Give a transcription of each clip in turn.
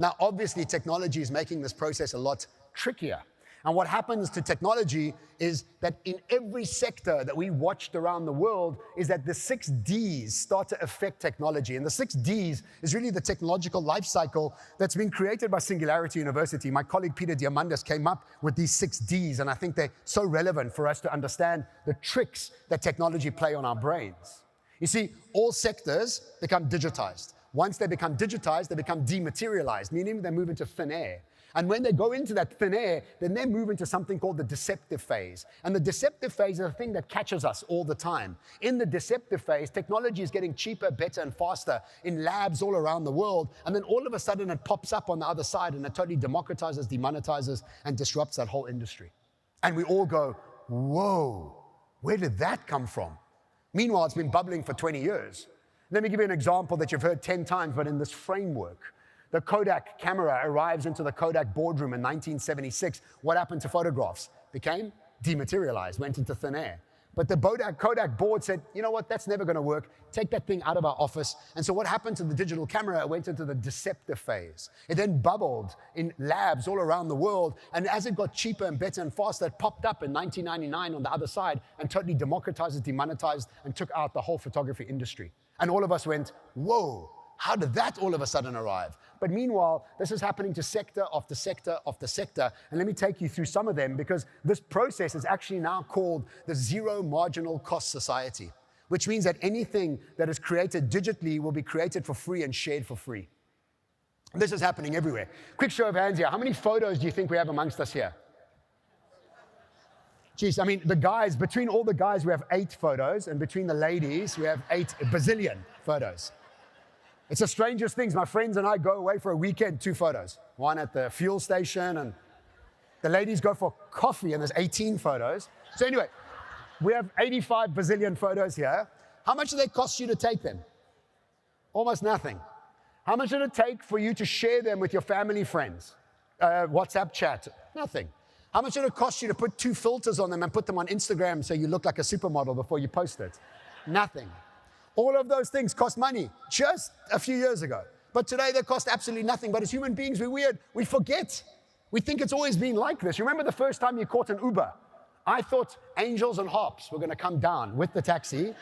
Now, obviously, technology is making this process a lot trickier. And what happens to technology is that in every sector that we watched around the world is that the 6 Ds start to affect technology. And the 6 Ds is really the technological life cycle that's been created by Singularity University. My colleague Peter Diamandis came up with these 6 Ds, and I think they're so relevant for us to understand the tricks that technology play on our brains. You see, all sectors become digitized. Once they become digitized, they become dematerialized, meaning they move into thin air. And when they go into that thin air, then they move into something called the deceptive phase. And the deceptive phase is a thing that catches us all the time. In the deceptive phase, technology is getting cheaper, better, and faster in labs all around the world. And then all of a sudden, it pops up on the other side, and it totally democratizes, demonetizes, and disrupts that whole industry. And we all go, whoa, where did that come from? Meanwhile, it's been bubbling for 20 years. Let me give you an example that you've heard 10 times, but in this framework. The Kodak camera arrives into the Kodak boardroom in 1976. What happened to photographs? Became dematerialized, went into thin air. But the Kodak board said, you know what, that's never going to work. Take that thing out of our office. And so what happened to the digital camera? It went into the deceptive phase. It then bubbled in labs all around the world. And as it got cheaper and better and faster, it popped up in 1999 on the other side and totally democratized, demonetized, and took out the whole photography industry. And all of us went, whoa, how did that all of a sudden arrive? But meanwhile, this is happening to sector after sector after sector. And let me take you through some of them, because this process is actually now called the zero marginal cost society, which means that anything that is created digitally will be created for free and shared for free. This is happening everywhere. Quick show of hands here. How many photos do you think we have amongst us here? Geez, I mean, the guys, between all the guys, we have 8 photos, and between the ladies, we have 8 bazillion photos. It's the strangest things. My friends and I go away for a weekend, 2 photos. One at the fuel station, and the ladies go for coffee, and there's 18 photos. So anyway, we have 85 bazillion photos here. How much do they cost you to take them? Almost nothing. How much did it take for you to share them with your family, friends? WhatsApp chat? Nothing. How much did it cost you to put 2 filters on them and put them on Instagram so you look like a supermodel before you post it? Nothing. All of those things cost money just a few years ago. But today they cost absolutely nothing. But as human beings, we're weird. We forget. We think it's always been like this. You remember the first time you caught an Uber? I thought angels and harps were going to come down with the taxi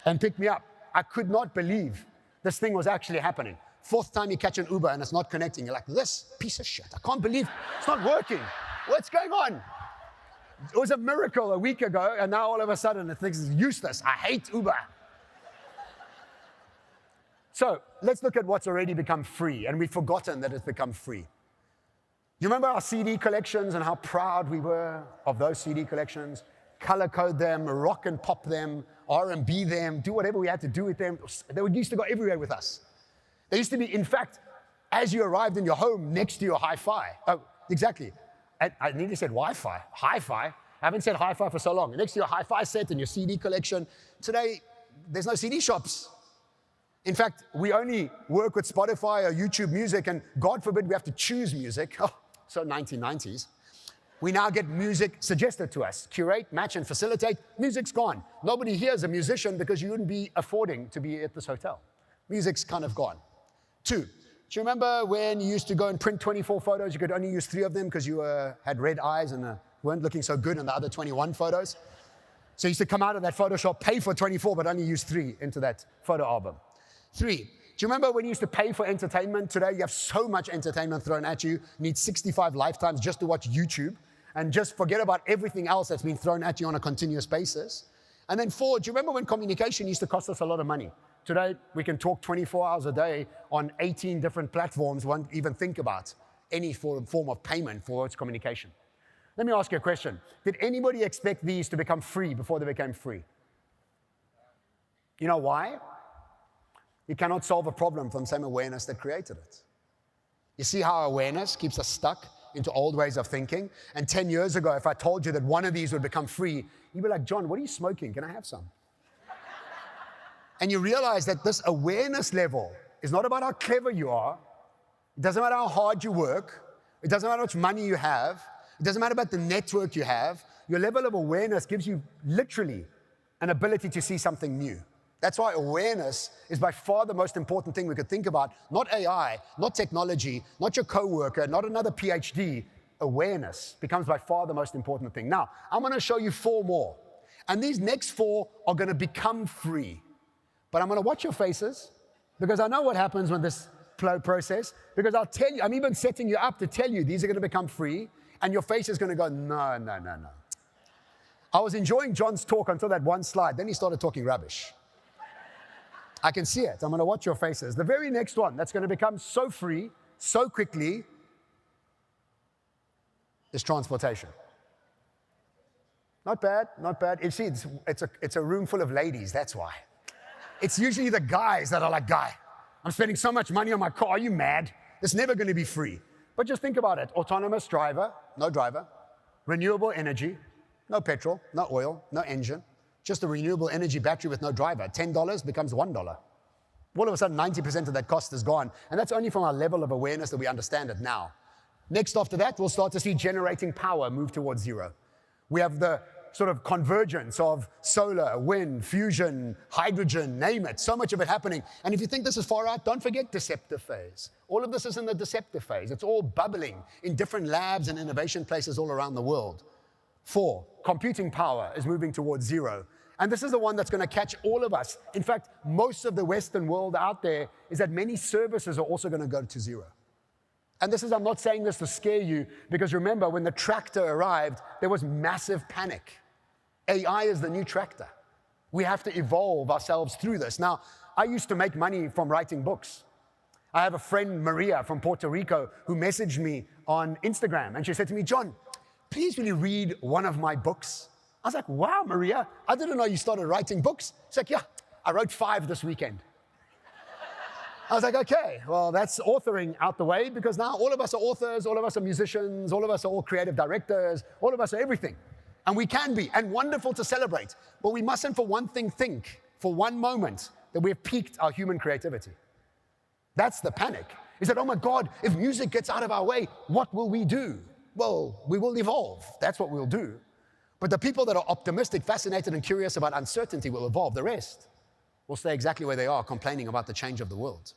and pick me up. I could not believe this thing was actually happening. 4th time you catch an Uber and it's not connecting. You're like, this piece of shit. I can't believe it's not working. What's going on? It was a miracle a week ago, and now all of a sudden the thing is useless. I hate Uber. So let's look at what's already become free, and we've forgotten that it's become free. You remember our CD collections and how proud we were of those CD collections? Color code them, rock and pop them, R&B them, do whatever we had to do with them. They used to go everywhere with us. They used to be, in fact, as you arrived in your home, next to your hi-fi. Oh, exactly. I nearly said Wi-Fi. Hi-fi. I haven't said hi-fi for so long. Next to your hi-fi set and your CD collection. Today, there's no CD shops. In fact, we only work with Spotify or YouTube Music, and God forbid we have to choose music. Oh, so 1990s. We now get music suggested to us. Curate, match, and facilitate. Music's gone. Nobody here is a musician because you wouldn't be affording to be at this hotel. Music's kind of gone. 2, do you remember when you used to go and print 24 photos? You could only use 3 of them because you had red eyes and weren't looking so good in the other 21 photos. So you used to come out of that Photoshop, pay for 24, but only use 3 into that photo album. 3, do you remember when you used to pay for entertainment? Today, you have so much entertainment thrown at you. You need 65 lifetimes just to watch YouTube, and just forget about everything else that's been thrown at you on a continuous basis. And then 4, do you remember when communication used to cost us a lot of money? Today, we can talk 24 hours a day on 18 different platforms. Won't even think about any form of payment for its communication. Let me ask you a question. Did anybody expect these to become free before they became free? You know why? You cannot solve a problem from the same awareness that created it. You see how awareness keeps us stuck into old ways of thinking? And 10 years ago, if I told you that one of these would become free, you'd be like, John, what are you smoking? Can I have some? And you realize that this awareness level is not about how clever you are. It doesn't matter how hard you work. It doesn't matter how much money you have. It doesn't matter about the network you have. Your level of awareness gives you literally an ability to see something new. That's why awareness is by far the most important thing we could think about. Not AI, not technology, not your coworker, not another PhD. Awareness becomes by far the most important thing. Now, I'm going to show you 4 more. And these next 4 are going to become free. But I'm going to watch your faces, because I know what happens when this flow process, because I'll tell you, I'm even setting you up to tell you these are going to become free, and your face is going to go, no, no, no, no. I was enjoying John's talk until that one slide. Then he started talking rubbish. I can see it. I'm going to watch your faces. The very next one that's going to become so free, so quickly, is transportation. Not bad, not bad. You see, it's a room full of ladies, that's why. It's usually the guys that are like, guy, I'm spending so much money on my car, are you mad? It's never going to be free. But just think about it. Autonomous driver, no driver. Renewable energy, no petrol, no oil, no engine. Just a renewable energy battery with no driver. $10 becomes $1. All of a sudden, 90% of that cost is gone. And that's only from our level of awareness that we understand it now. Next after that, we'll start to see generating power move towards zero. We have the sort of convergence of solar, wind, fusion, hydrogen, name it. So much of it happening. And if you think this is far out, don't forget deceptive phase. All of this is in the deceptive phase. It's all bubbling in different labs and innovation places all around the world. 4, computing power is moving towards zero. And this is the one that's going to catch all of us. In fact, most of the Western world out there is that many services are also going to go to zero. And this is, I'm not saying this to scare you, because remember, when the tractor arrived, there was massive panic. AI is the new tractor. We have to evolve ourselves through this. Now, I used to make money from writing books. I have a friend, Maria, from Puerto Rico, who messaged me on Instagram, and she said to me, John, please will you read one of my books? I was like, wow, Maria, I didn't know you started writing books. She's like, yeah, I wrote 5 this weekend. I was like, okay, well, that's authoring out the way, because now all of us are authors, all of us are musicians, all of us are all creative directors, all of us are everything. And we can be, and wonderful to celebrate. But we mustn't for one thing think, for one moment, that we have piqued our human creativity. That's the panic. Is that, oh my God, if music gets out of our way, what will we do? Well, we will evolve. That's what we'll do. But the people that are optimistic, fascinated, and curious about uncertainty will evolve. The rest will stay exactly where they are, complaining about the change of the world.